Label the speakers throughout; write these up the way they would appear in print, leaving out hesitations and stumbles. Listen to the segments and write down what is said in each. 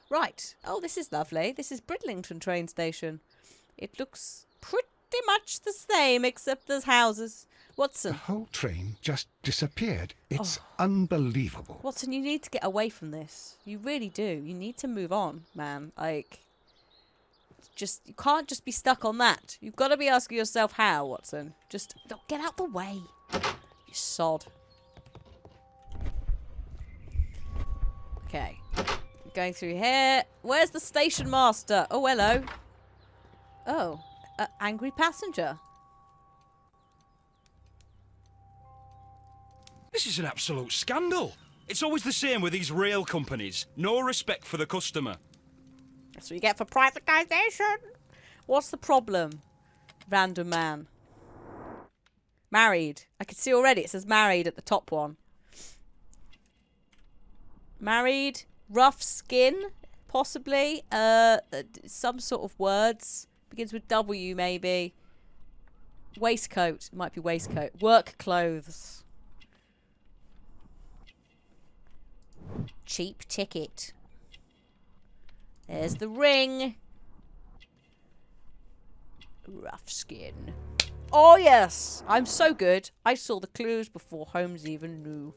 Speaker 1: Right. Oh, this is lovely. This is Bridlington train station. It looks pretty much the same, except there's houses.
Speaker 2: The
Speaker 1: Watson.
Speaker 2: whole train just disappeared. It's unbelievable.
Speaker 1: Watson, you need to get away from this. You really do. You need to move on, man. Like, you can't just be stuck on that. You've got to be asking yourself how, Watson. Just get out the way. You sod. Okay. Going through here. Where's the station master? Oh, hello. Oh, angry passenger.
Speaker 3: This is an absolute scandal. It's always the same with these rail companies. No respect for the customer.
Speaker 1: That's what you get for privatisation. What's the problem, random man? Married. I can see already. It says married at the top one. Married. Rough skin, possibly. Some sort of words. Begins with W, maybe. Waistcoat. It might be waistcoat. Work clothes. Cheap ticket. There's the ring. Rough skin. Oh, yes. I'm so good. I saw the clues before Holmes even knew.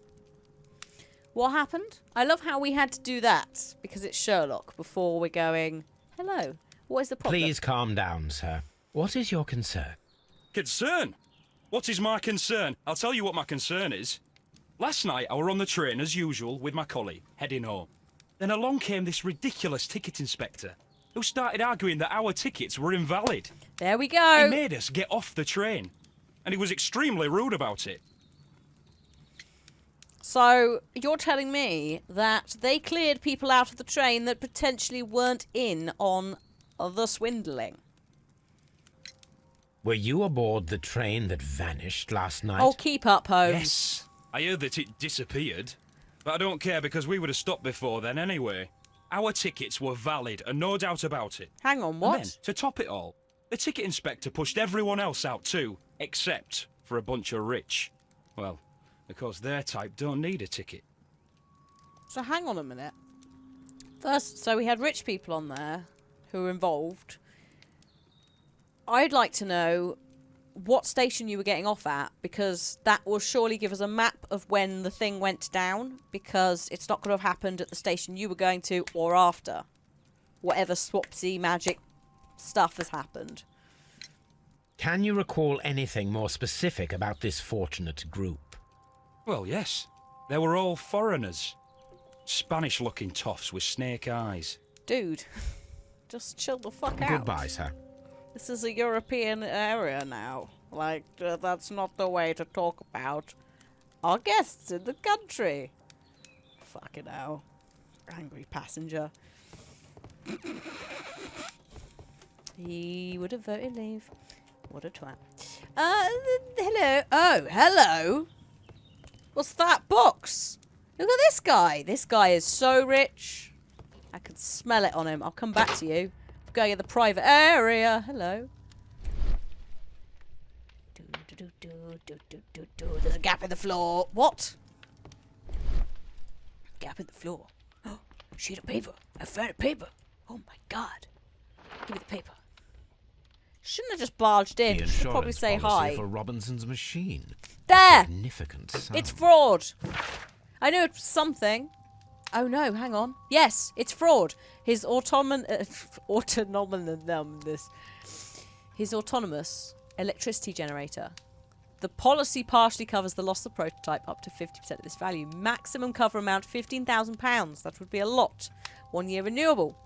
Speaker 1: What happened? I love how we had to do that because it's Sherlock before we're going, hello, what is the problem?
Speaker 4: Please calm down, sir. What is your concern?
Speaker 3: Concern? What is my concern? I'll tell you what my concern is. Last night I were on the train as usual with my colleague, heading home. Then along came this ridiculous ticket inspector who started arguing that our tickets were invalid.
Speaker 1: There we go.
Speaker 3: He made us get off the train, and he was extremely rude about it.
Speaker 1: So, you're telling me that they cleared people out of the train that potentially weren't in on the swindling?
Speaker 4: Were you aboard the train that vanished last night?
Speaker 1: Oh, keep up, Holmes.
Speaker 3: Yes, I heard that it disappeared, but I don't care because we would have stopped before then anyway. Our tickets were valid and no doubt about it.
Speaker 1: Hang on, what?
Speaker 3: And then, to top it all, the ticket inspector pushed everyone else out too, except for a bunch of rich. Well, because their type don't need a ticket.
Speaker 1: So hang on a minute. First, so we had rich people on there who were involved. I'd like to know what station you were getting off at, because that will surely give us a map of when the thing went down, because it's not going to have happened at the station you were going to or after. Whatever swapsy magic stuff has happened.
Speaker 4: Can you recall anything more specific about this fortunate group?
Speaker 3: Well, yes. They were all foreigners. Spanish-looking toffs with snake eyes.
Speaker 1: Dude, just chill the fuck out.
Speaker 4: Goodbye, sir.
Speaker 1: This is a European area now. Like, that's not the way to talk about our guests in the country. Fucking hell. Angry passenger. He would have voted leave. What a twat. Hello. Oh, hello. What's that box? Look at this guy. This guy is so rich. I can smell it on him. I'll come back to you. I'm going in the private area. Hello. There's a gap in the floor. What? Gap in the floor. Oh, sheet of paper. I found a paper. Oh my god. Give me the paper. Shouldn't have just barged in.
Speaker 4: The
Speaker 1: Should probably
Speaker 4: insurance
Speaker 1: say
Speaker 4: policy
Speaker 1: hi.
Speaker 4: for Robinson's machine.
Speaker 1: There!
Speaker 4: Significant sum.
Speaker 1: It's fraud. I knew it was something. Oh no, hang on. Yes, it's fraud. His his autonomous electricity generator. The policy partially covers the loss of the prototype up to 50% of this value. Maximum cover amount £15,000. That would be a lot. 1 year renewable.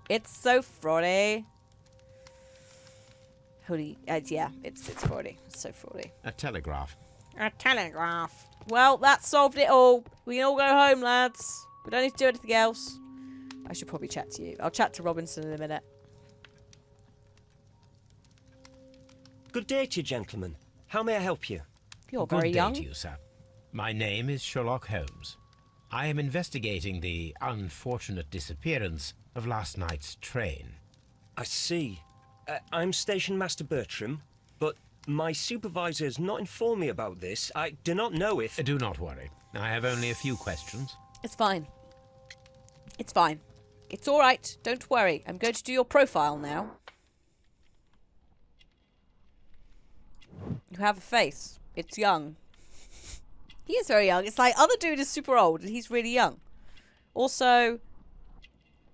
Speaker 1: It's so fraudy. Holy, yeah, it's fraudy. It's so fraudy.
Speaker 4: A telegraph.
Speaker 1: A telegraph. Well, that solved it all. We can all go home, lads. We don't need to do anything else. I should probably chat to you. I'll chat to Robinson in a minute.
Speaker 5: Good day to you, gentlemen. How may I help you?
Speaker 1: You're
Speaker 4: Good
Speaker 1: very
Speaker 4: day
Speaker 1: young.
Speaker 4: to you, sir. My name is Sherlock Holmes. I am investigating the unfortunate disappearance of last night's train.
Speaker 5: I see. I'm Station Master Bertram, but my supervisor has not informed me about this. I do not know if...
Speaker 4: Do not worry. I have only a few questions.
Speaker 1: It's fine. It's fine. It's alright. Don't worry. I'm going to do your profile now. You have a face. It's young. He is very young. It's like, other dude is super old and he's really young. Also,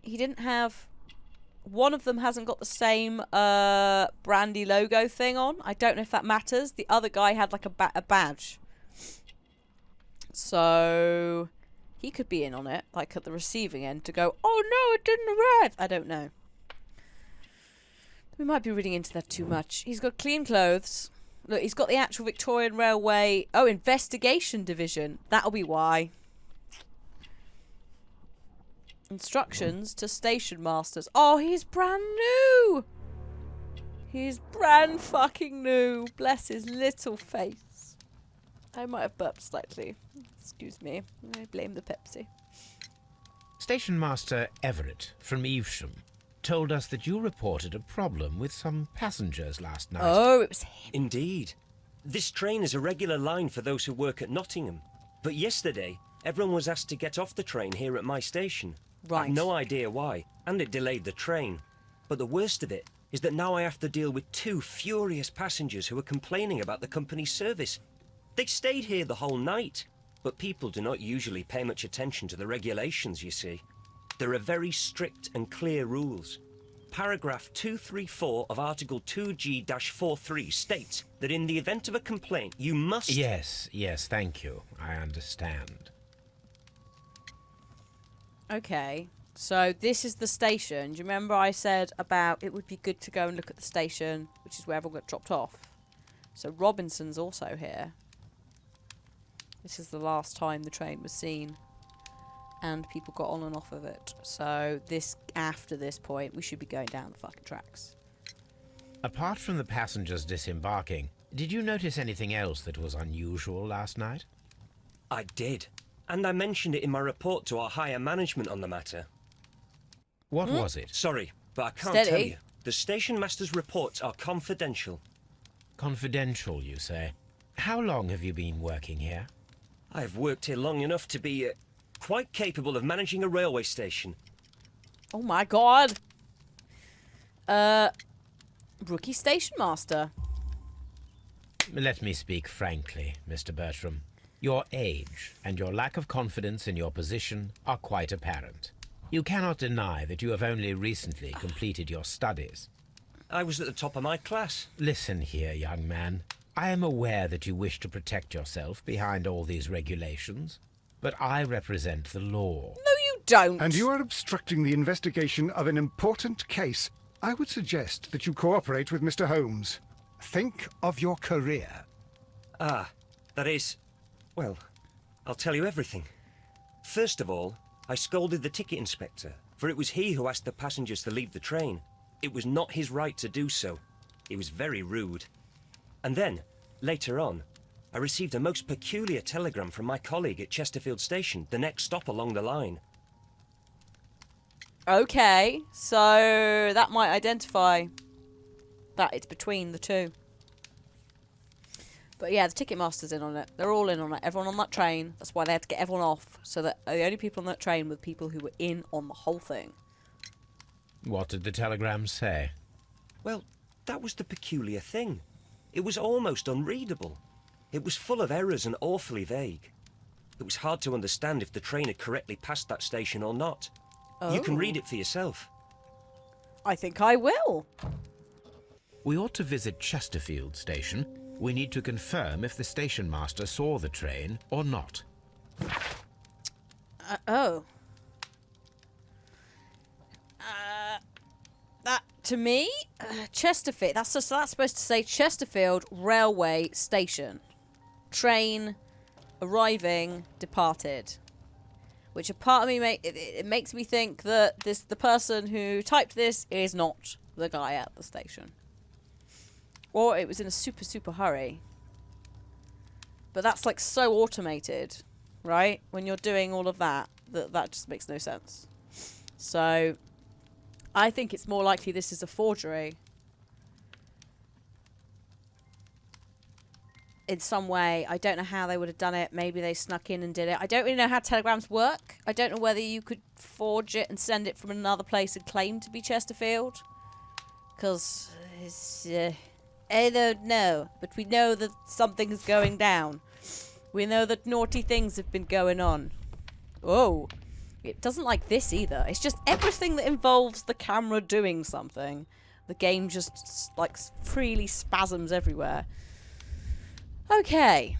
Speaker 1: he didn't have... One of them hasn't got the same brandy logo thing on. I don't know if that matters. The other guy had like a badge. So... He could be in on it, like at the receiving end, to go, oh no, it didn't arrive. I don't know. We might be reading into that too much. He's got clean clothes. Look, he's got the actual Victorian Railway... Oh, investigation division. That'll be why. Instructions to station masters. Oh, he's brand new! He's brand fucking new. Bless his little face. I might have burped slightly. Excuse me. I blame the Pepsi.
Speaker 4: Station Master Everett from Evesham told us that you reported a problem with some passengers last night.
Speaker 1: Oh, it was him.
Speaker 5: Indeed. This train is a regular line for those who work at Nottingham. But yesterday, everyone was asked to get off the train here at my station.
Speaker 1: Right.
Speaker 5: I've no idea why, and it delayed the train. But the worst of it is that now I have to deal with 2 furious passengers who are complaining about the company's service. They stayed here the whole night, but people do not usually pay much attention to the regulations, you see. There are very strict and clear rules. Paragraph 234 of Article 2G-43 states that in the event of a complaint, you must...
Speaker 4: Yes, thank you. I understand.
Speaker 1: Okay, so this is the station. Do you remember I said about it would be good to go and look at the station, which is where everyone got dropped off? So Robinson's also here. This is the last time the train was seen. And people got on and off of it. So after this point, we should be going down the fucking tracks.
Speaker 4: Apart from the passengers disembarking, did you notice anything else that was unusual last night?
Speaker 5: I did. And I mentioned it in my report to our higher management on the matter.
Speaker 4: What was it?
Speaker 5: Sorry, but I can't
Speaker 1: Steady.
Speaker 5: tell you. The station master's reports are confidential.
Speaker 4: Confidential, you say? How long have you been working here?
Speaker 5: I have worked here long enough to be quite capable of managing a railway station.
Speaker 1: Oh my god! Rookie station master.
Speaker 4: Let me speak frankly, Mr. Bertram. Your age and your lack of confidence in your position are quite apparent. You cannot deny that you have only recently completed your studies.
Speaker 5: I was at the top of my class.
Speaker 4: Listen here, young man. I am aware that you wish to protect yourself behind all these regulations, but I represent the law.
Speaker 1: No, you don't!
Speaker 2: And you are obstructing the investigation of an important case. I would suggest that you cooperate with Mr. Holmes. Think of your career.
Speaker 5: Ah, that is... Well, I'll tell you everything. First of all, I scolded the ticket inspector, for it was he who asked the passengers to leave the train. It was not his right to do so. He was very rude. And then, later on, I received a most peculiar telegram from my colleague at Chesterfield Station, the next stop along the line.
Speaker 1: Okay, so that might identify that it's between the two. But yeah, the ticket master's in on it. They're all in on it. Everyone on that train. That's why they had to get everyone off. So that the only people on that train were the people who were in on the whole thing.
Speaker 4: What did the telegram say?
Speaker 5: Well, that was the peculiar thing. It was almost unreadable. It was full of errors and awfully vague. It was hard to understand if the train had correctly passed that station or not. You can read it for yourself.
Speaker 1: I think I will.
Speaker 4: We ought to visit Chesterfield Station. We need to confirm if the station master saw the train or not.
Speaker 1: That to me, Chesterfield. That's supposed to say Chesterfield Railway Station. Train arriving, departed. Which a part of me it makes me think that the person who typed this is not the guy at the station. Or it was in a super, super hurry. But that's like so automated, right? When you're doing all of that, that just makes no sense. So, I think it's more likely this is a forgery. in some way. I don't know how they would have done it. Maybe they snuck in and did it. I don't really know how telegrams work. I don't know whether you could forge it and send it from another place and claim to be Chesterfield. Because I don't know. But we know that something is going down. We know that naughty things have been going on. Oh. It doesn't like this either. It's just everything that involves the camera doing something. The game just, like, freely spasms everywhere. Okay.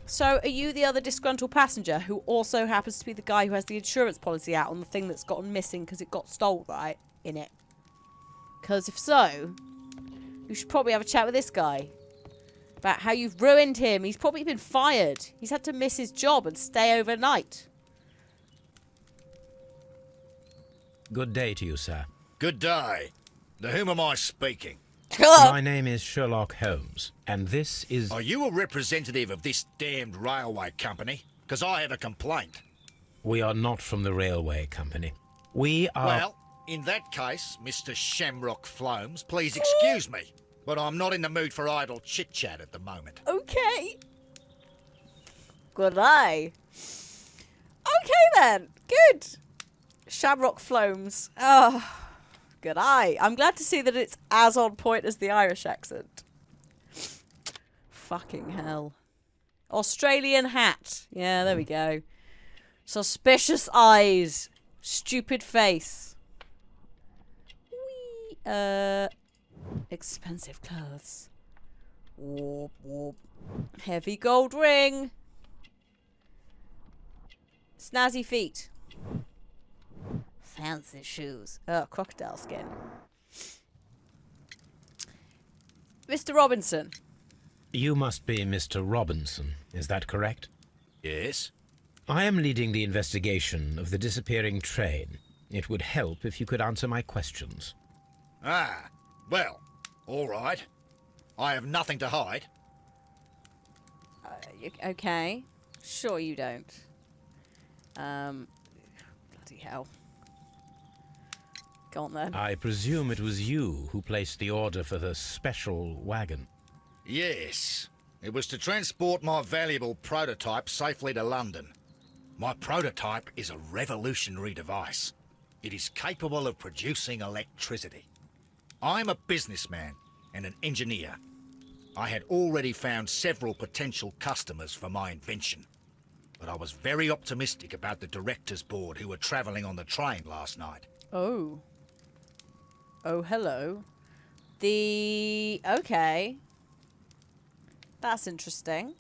Speaker 1: So, are you the other disgruntled passenger who also happens to be the guy who has the insurance policy out on the thing that's gotten missing because it got stolen, right? In it. Because if so, you should probably have a chat with this guy. About how you've ruined him. He's probably been fired. He's had to miss his job and stay overnight.
Speaker 4: Good day to you, sir.
Speaker 6: Good day. To whom am I speaking?
Speaker 4: My name is Sherlock Holmes, and this is...
Speaker 6: Are you a representative of this damned railway company? Because I have a complaint.
Speaker 4: We are not from the railway company. We are...
Speaker 6: Well, in that case, Mr. Shamrock Flomes, please excuse me, but I'm not in the mood for idle chit-chat at the moment.
Speaker 1: Okay. Good eye. Okay then. Good. Shamrock Flomes. Oh, good eye. I'm glad to see that it's as on point as the Irish accent. Fucking hell. Australian hat. Yeah, there we go. Suspicious eyes. Stupid face. Whee. Expensive clothes. Whoop, whoop. Heavy gold ring. Snazzy feet. Fancy shoes. Oh, crocodile skin. Mr. Robinson.
Speaker 4: You must be Mr. Robinson, is that correct?
Speaker 6: Yes?
Speaker 4: I am leading the investigation of the disappearing train. It would help if you could answer my questions.
Speaker 6: Ah, well, all right. I have nothing to hide.
Speaker 1: Okay. Sure you don't. Bloody hell. Go on then.
Speaker 4: I presume it was you who placed the order for the special wagon.
Speaker 6: Yes. It was to transport my valuable prototype safely to London. My prototype is a revolutionary device. It is capable of producing electricity. I'm a businessman and an engineer. I had already found several potential customers for my invention, but I was very optimistic about the directors' board who were travelling on the train last night.
Speaker 1: Oh. Oh, hello. Okay. That's interesting.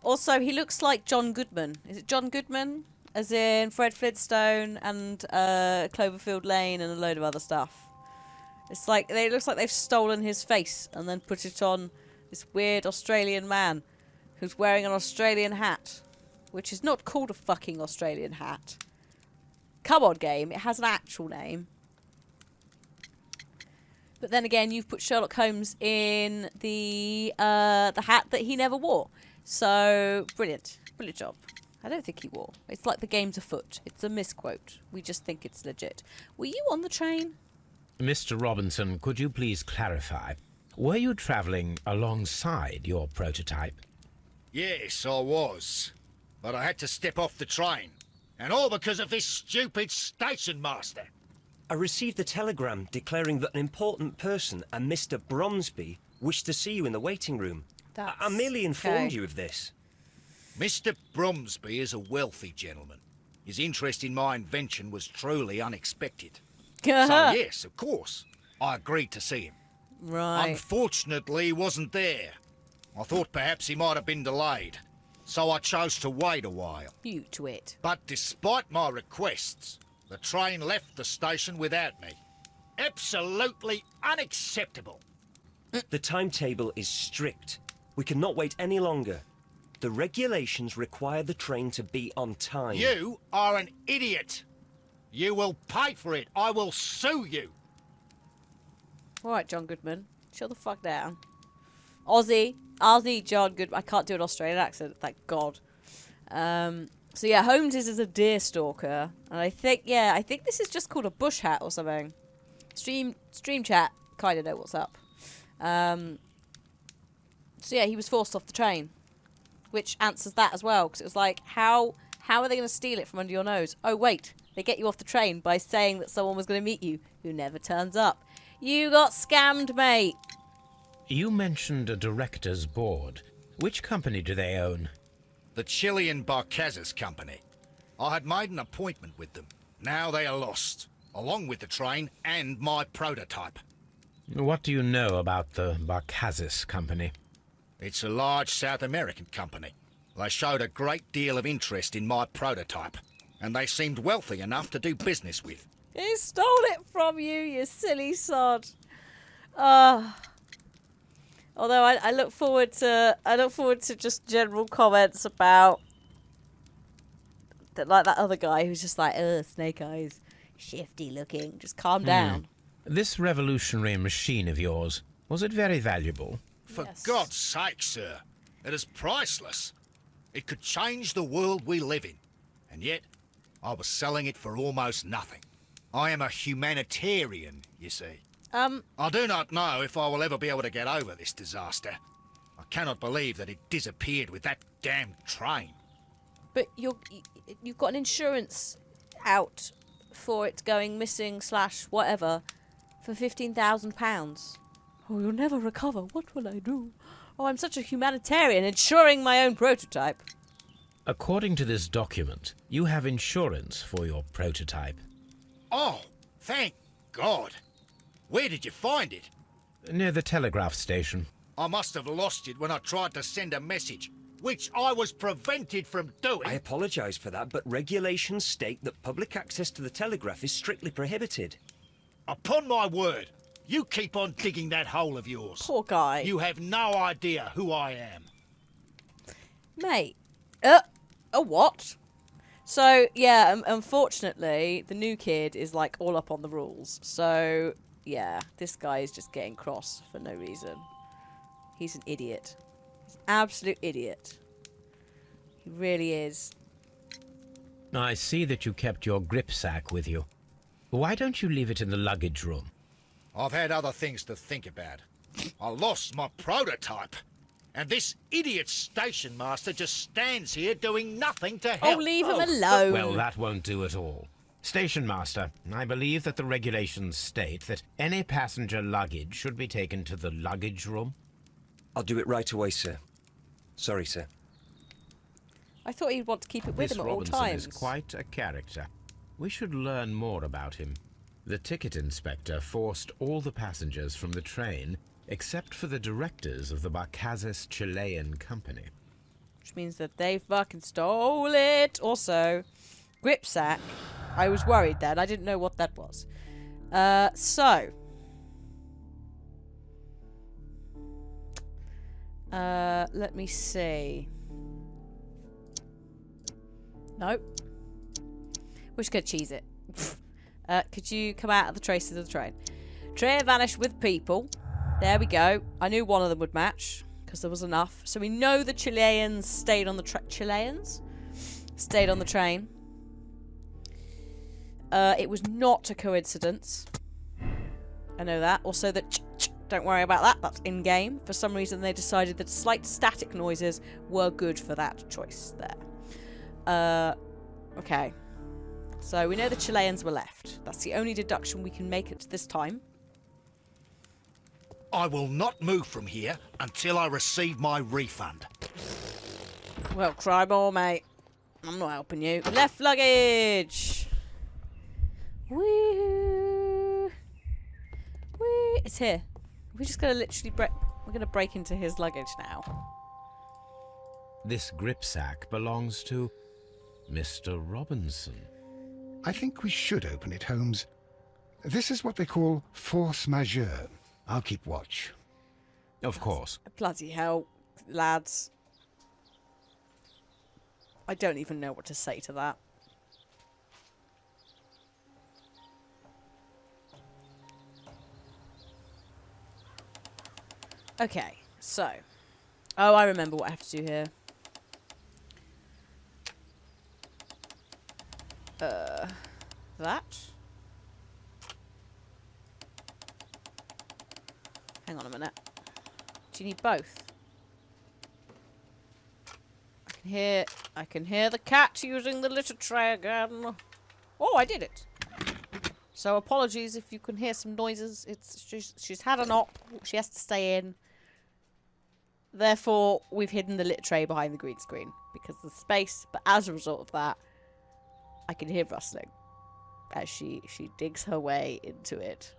Speaker 1: Also, he looks like John Goodman. Is it John Goodman? As in Fred Flintstone and Cloverfield Lane and a load of other stuff. It's like, it looks like they've stolen his face and then put it on this weird Australian man who's wearing an Australian hat. Which is not called a fucking Australian hat. Come on, game. It has an actual name. But then again, you've put Sherlock Holmes in the hat that he never wore. So, brilliant. Brilliant job. I don't think he wore. It's like the game's afoot. It's a misquote. We just think it's legit. Were you on the train?
Speaker 4: Mr. Robinson, could you please clarify? Were you travelling alongside your prototype?
Speaker 6: Yes, I was. But I had to step off the train. And all because of this stupid station master.
Speaker 5: I received a telegram declaring that an important person, a Mr. Bromsby, wished to see you in the waiting room. I merely informed you of this.
Speaker 6: Mr. Bromsby is a wealthy gentleman. His interest in my invention was truly unexpected. So yes, of course, I agreed to see him.
Speaker 1: Right.
Speaker 6: Unfortunately, he wasn't there. I thought perhaps he might have been delayed, so I chose to wait a while.
Speaker 1: You twit.
Speaker 6: But despite my requests, the train left the station without me. Absolutely unacceptable.
Speaker 5: The timetable is strict. We cannot wait any longer. The regulations require the train to be on time.
Speaker 6: You are an idiot. You will pay for it. I will sue you.
Speaker 1: Alright, John Goodman. Shut the fuck down. Aussie John Goodman. I can't do an Australian accent, thank God. So yeah, Holmes is a deer stalker. And I think this is just called a bush hat or something. Stream chat, kinda know what's up. So yeah, he was forced off the train, which answers that as well, because it was like, how are they going to steal it from under your nose? Oh wait, they get you off the train by saying that someone was going to meet you, who never turns up. You got scammed, mate.
Speaker 4: You mentioned a director's board. Which company do they own?
Speaker 6: The Chilean Barcazes Company. I had made an appointment with them. Now they are lost, along with the train and my prototype.
Speaker 4: What do you know about the Barcazes Company?
Speaker 6: It's a large South American company. They showed a great deal of interest in my prototype, and they seemed wealthy enough to do business with.
Speaker 1: He stole it from you, you silly sod. Although I look forward to just general comments about that, like that other guy who's just like, ugh, snake eyes, shifty looking. Just calm down.
Speaker 4: This revolutionary machine of yours, was it very valuable?
Speaker 6: For
Speaker 1: Yes.
Speaker 6: God's sake, sir, it is priceless. It could change the world we live in, and yet I was selling it for almost nothing. I am a humanitarian, you see. I do not know if I will ever be able to get over this disaster. I cannot believe that it disappeared with that damn train.
Speaker 1: But you've got an insurance out for it going missing / whatever for £15,000. Oh, you'll never recover. What will I do? Oh, I'm such a humanitarian, insuring my own prototype.
Speaker 4: According to this document, you have insurance for your prototype.
Speaker 6: Oh, thank God. Where did you find it?
Speaker 4: Near the telegraph station.
Speaker 6: I must have lost it when I tried to send a message, which I was prevented from doing.
Speaker 5: I apologise for that, but regulations state that public access to the telegraph is strictly prohibited.
Speaker 6: Upon my word, you keep on digging that hole of yours.
Speaker 1: Poor guy.
Speaker 6: You have no idea who I am.
Speaker 1: Mate. A what? So, yeah, unfortunately, the new kid is, like, all up on the rules. So, yeah, this guy is just getting cross for no reason. He's an idiot. He's an absolute idiot. He really is.
Speaker 4: I see that you kept your grip sack with you. Why don't you leave it in the luggage room?
Speaker 6: I've had other things to think about. I lost my prototype. And this idiot station master just stands here doing nothing to help.
Speaker 1: Oh, leave him alone.
Speaker 4: Well, that won't do at all. Station master, I believe that the regulations state that any passenger luggage should be taken to the luggage room.
Speaker 5: I'll do it right away, sir. Sorry, sir.
Speaker 1: I thought he'd want to keep it with
Speaker 4: This
Speaker 1: him at all
Speaker 4: Robinson
Speaker 1: times.
Speaker 4: is quite a character. We should learn more about him. The ticket inspector forced all the passengers from the train except for the directors of the Barcazes Chilean Company.
Speaker 1: Which means that they've fucking stole it. Also, gripsack. I was worried then. I didn't know what that was. Let me see. Nope. We're just gonna cheese it. Could you come out of the traces of the train? Train vanished with people. There we go. I knew one of them would match because there was enough. So we know the Chileans stayed on the Chileans stayed on the train. It was not a coincidence. I know that. Also, that don't worry about that. That's in game. For some reason, they decided that slight static noises were good for that choice there. Okay. So we know the Chileans were left. That's the only deduction we can make at this time.
Speaker 6: I will not move from here until I receive my refund.
Speaker 1: Well, cry more, mate. I'm not helping you. Left luggage! Woo! Woo! It's here. We're just gonna literally we're gonna break into his luggage now.
Speaker 4: This grip sack belongs to Mr. Robinson.
Speaker 2: I think we should open it, Holmes. This is what they call force majeure. I'll keep watch.
Speaker 4: Of course.
Speaker 1: Bloody hell, lads. I don't even know what to say to that. Okay, so. Oh, I remember what I have to do here. That. Hang on a minute. Do you need both? I can hear the cat using the litter tray again. Oh, I did it. So apologies if you can hear some noises. She's had an op. She has to stay in. Therefore, we've hidden the litter tray behind the green screen because there's space. But as a result of that, I can hear rustling as she digs her way into it.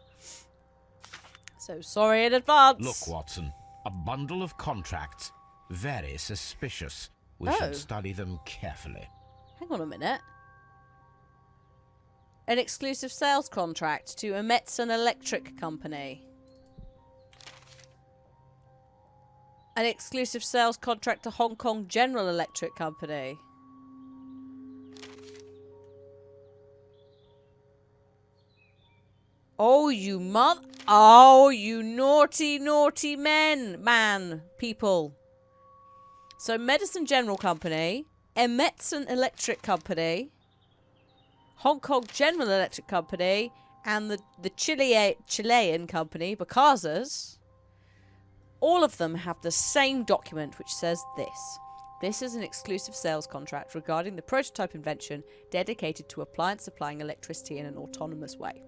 Speaker 1: So sorry in advance.
Speaker 4: Look, Watson, a bundle of contracts. Very suspicious. We
Speaker 1: Oh.
Speaker 4: should study them carefully.
Speaker 1: Hang on a minute. An exclusive sales contract to a Metson Electric Company. An exclusive sales contract to Hong Kong General Electric Company. Oh, you naughty, naughty people. So, Medicine General Company, Emetson Electric Company, Hong Kong General Electric Company, and the Chilean company, Bacazas, all of them have the same document which says this. This is an exclusive sales contract regarding the prototype invention dedicated to appliance supplying electricity in an autonomous way.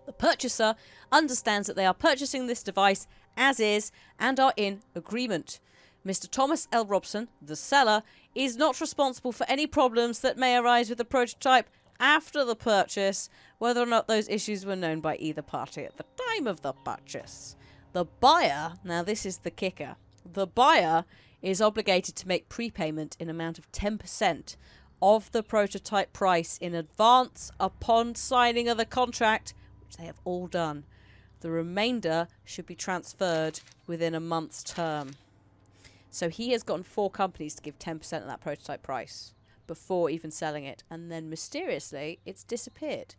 Speaker 1: The purchaser understands that they are purchasing this device as is and are in agreement. Mr. Thomas L. Robson, the seller, is not responsible for any problems that may arise with the prototype after the purchase, whether or not those issues were known by either party at the time of the purchase. The buyer, now this is the kicker, the buyer is obligated to make prepayment in amount of 10% of the prototype price in advance upon signing of the contract, which they have all done. The remainder should be transferred within a month's term. So he has gotten 4 companies to give 10% of that prototype price before even selling it, and then mysteriously it's disappeared.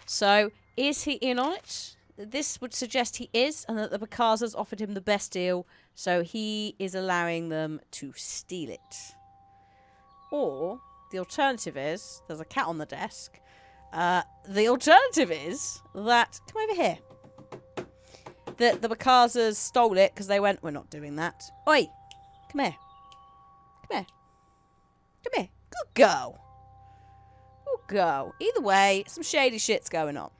Speaker 1: So is he in on it? This would suggest he is, and that the Bacazas offered him the best deal, so he is allowing them to steal it. Or the alternative is, there's a cat on the desk, the alternative is that, come over here, that the Bacazas stole it because they went, we're not doing that. Oi, come here. Come here. Come here. Good girl. Good girl. Either way, some shady shit's going on.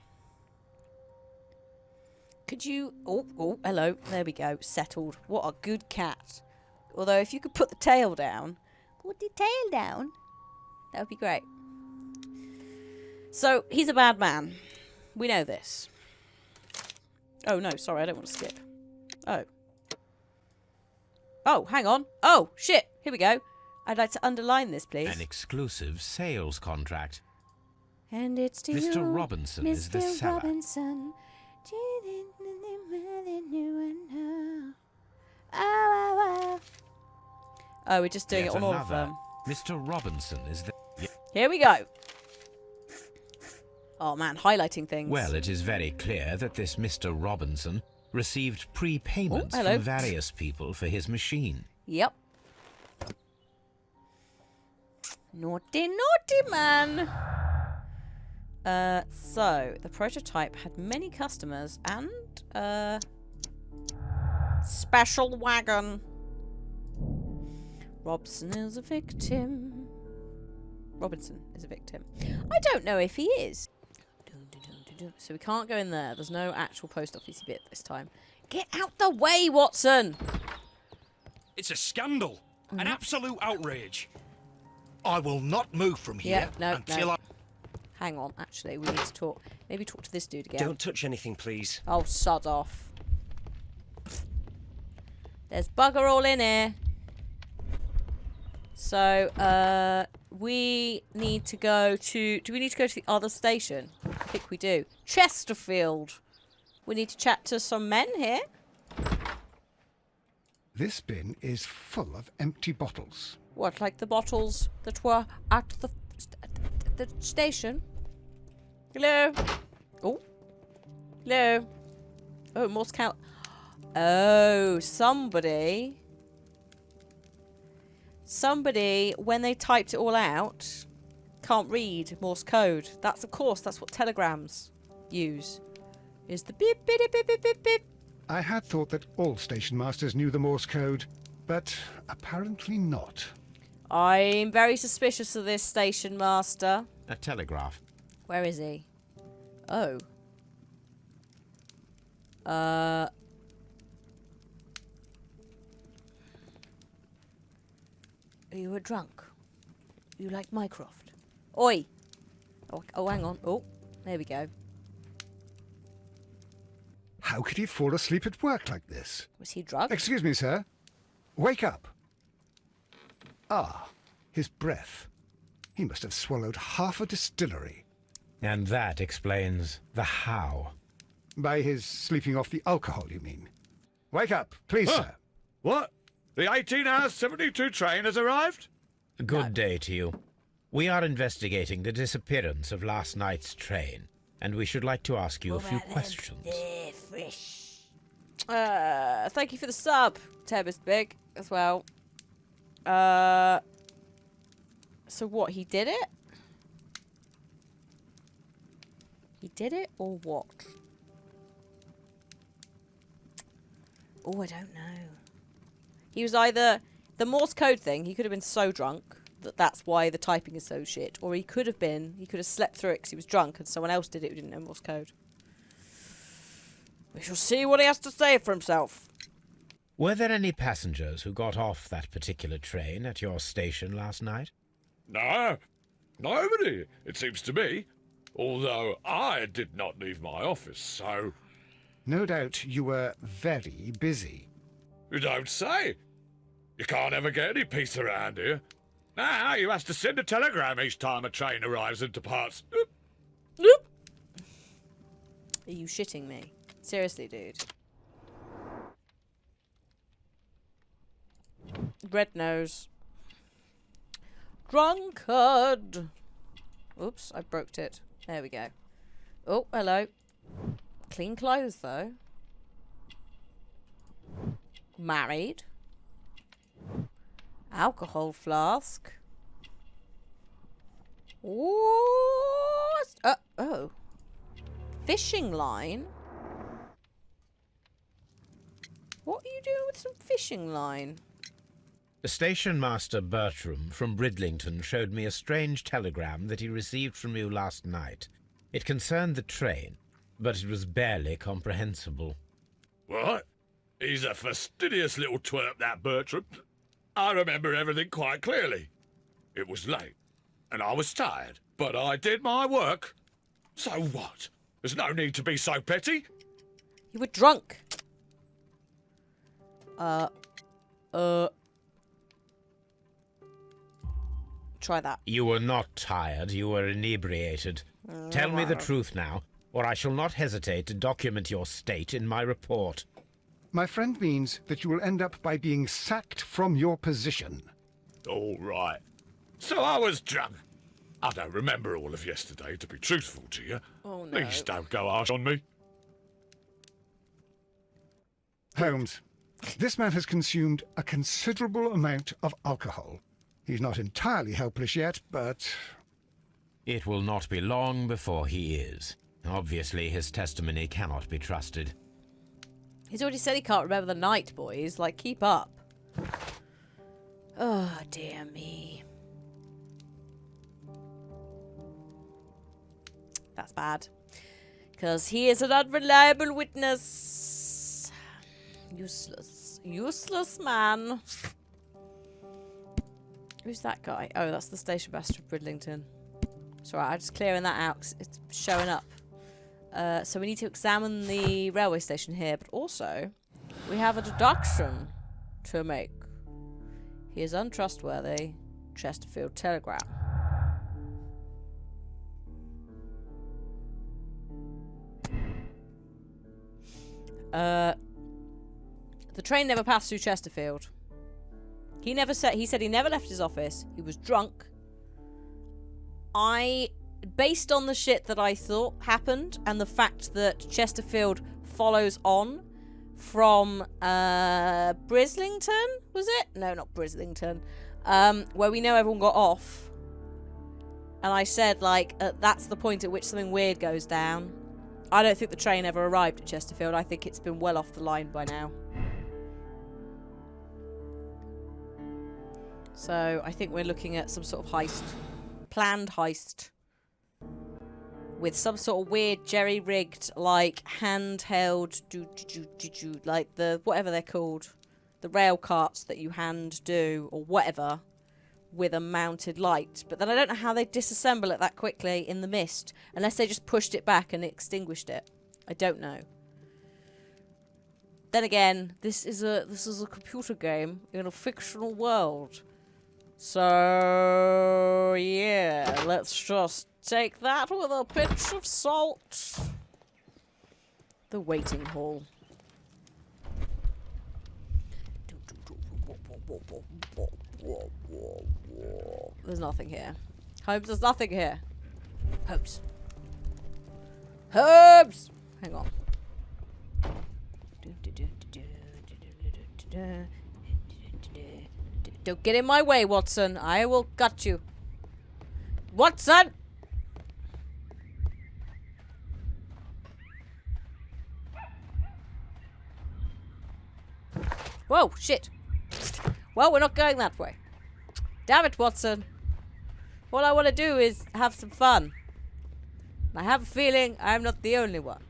Speaker 1: Could you... Oh, hello. There we go. Settled. What a good cat. Although, if you could put the tail down... Put the tail down? That would be great. So, he's a bad man. We know this. Oh, no. Sorry, I don't want to skip. Oh. Oh, hang on. Oh, shit. Here we go. I'd like to underline this, please.
Speaker 4: An exclusive sales contract.
Speaker 1: And it's to
Speaker 4: Mr.
Speaker 1: you,
Speaker 4: Robinson is the
Speaker 1: Mr.
Speaker 4: seller.
Speaker 1: Robinson. Oh, we're just doing
Speaker 4: Yet
Speaker 1: it on all of
Speaker 4: another.
Speaker 1: them.
Speaker 4: Mr. Robinson is the...
Speaker 1: Here we go. Oh man, highlighting things.
Speaker 4: Well, it is very clear that this Mr. Robinson received prepayments
Speaker 1: hello.
Speaker 4: from various people for his machine.
Speaker 1: Yep. Naughty, naughty man. So the prototype had many customers and special wagon. Robinson is a victim. Robinson is a victim. I don't know if he is. So we can't go in there. There's no actual post office bit this time. Get out the way, Watson!
Speaker 3: It's a scandal. An absolute outrage.
Speaker 6: I will not move from here until I...
Speaker 1: Hang on, actually, we need to talk. Maybe talk to this dude again.
Speaker 5: Don't touch anything, please.
Speaker 1: Oh, sod off. There's bugger all in here. So, we need to go to... Do we need to go to the other station? I think we do. Chesterfield. We need to chat to some men here.
Speaker 2: This bin is full of empty bottles.
Speaker 1: What, like the bottles that were at the station? Hello? Oh. Hello? Oh, Morse count. Oh, somebody, when they typed it all out, can't read Morse code. That's, of course, that's what telegrams use. Is the beep, beep, beep, beep, beep, beep.
Speaker 2: I had thought that all station masters knew the Morse code, but apparently not.
Speaker 1: I'm very suspicious of this station master.
Speaker 4: A telegraph.
Speaker 1: Where is he? Oh. Are you a drunk? You like Mycroft? Oi! Oh, hang on. Oh, there we go.
Speaker 2: How could he fall asleep at work like this?
Speaker 1: Was he drugged?
Speaker 2: Excuse me, sir. Wake up. Ah, his breath. He must have swallowed half a distillery.
Speaker 4: And that explains the how.
Speaker 2: By his sleeping off the alcohol, you mean? Wake up, please, sir.
Speaker 7: What? The 18 hours 72 train has arrived?
Speaker 4: Good day to you. We are investigating the disappearance of last night's train, and we should like to ask you a few questions.
Speaker 1: They're fresh. Thank you for the sub, Tebis Big, as well. So what, he did it? He did it, or what? Oh, I don't know. He was either... The Morse code thing, he could have been so drunk that that's why the typing is so shit. Or he could have slept through it because he was drunk and someone else did it who didn't know Morse code. We shall see what he has to say for himself.
Speaker 4: Were there any passengers who got off that particular train at your station last night?
Speaker 7: No, nobody, it seems to me. Although I did not leave my office, so...
Speaker 2: No doubt you were very busy.
Speaker 7: You don't say. You can't ever get any peace around here. Now you have to send a telegram each time a train arrives and departs.
Speaker 1: Nope. Are you shitting me? Seriously, dude. Red nose. Drunkard. Oops, I broke it. There we go. Oh, hello. Clean clothes, though. Married. Alcohol flask. What? Oh. Fishing line? What are you doing with some fishing line?
Speaker 4: Station Master Bertram from Bridlington showed me a strange telegram that he received from you last night. It concerned the train, but it was barely comprehensible.
Speaker 7: What? He's a fastidious little twerp, that Bertram. I remember everything quite clearly. It was late, and I was tired, but I did my work. So what? There's no need to be so petty.
Speaker 1: You were drunk. Try that.
Speaker 4: You were not tired, you were inebriated. Tell me the truth now, or I shall not hesitate to document your state in my report.
Speaker 2: My friend means that you will end up by being sacked from your position.
Speaker 7: All right. So I was drunk. I don't remember all of yesterday, to be truthful to you.
Speaker 1: Oh, no.
Speaker 7: Please don't go harsh on me.
Speaker 2: Holmes, this man has consumed a considerable amount of alcohol. He's not entirely helpless yet, but...
Speaker 4: It will not be long before he is. Obviously, his testimony cannot be trusted.
Speaker 1: He's already said he can't remember the night, boys. Like, keep up. Oh, dear me. That's bad. Because he is an unreliable witness. Useless. Useless man. Who's that guy? Oh, that's the station master of Bridlington. It's alright, I'm just clearing that out 'cause it's showing up. So we need to examine the railway station here, but also we have a deduction to make. He is untrustworthy. Chesterfield Telegram. The train never passed through Chesterfield. He said he never left his office. He was drunk. Based on the shit that I thought happened and the fact that Chesterfield follows on from Brislington, was it? No, not Brislington. Where we know everyone got off. And I said, like, that's the point at which something weird goes down. I don't think the train ever arrived at Chesterfield. I think it's been well off the line by now. So I think we're looking at some sort of heist. Planned heist. With some sort of weird jerry-rigged, like, handheld, like the, whatever they're called. The rail carts that you hand do, or whatever, with a mounted light. But then I don't know how they disassemble it that quickly in the mist, unless they just pushed it back and extinguished it. I don't know. Then again, this is a computer game in a fictional world. So yeah, let's just take that with a pinch of salt. The waiting hall. There's nothing here. Holmes, there's nothing here. Holmes. Holmes! Hang on. Don't get in my way, Watson. I will gut you. Watson! Whoa, shit. Well, we're not going that way. Damn it, Watson. All I want to do is have some fun. I have a feeling I'm not the only one.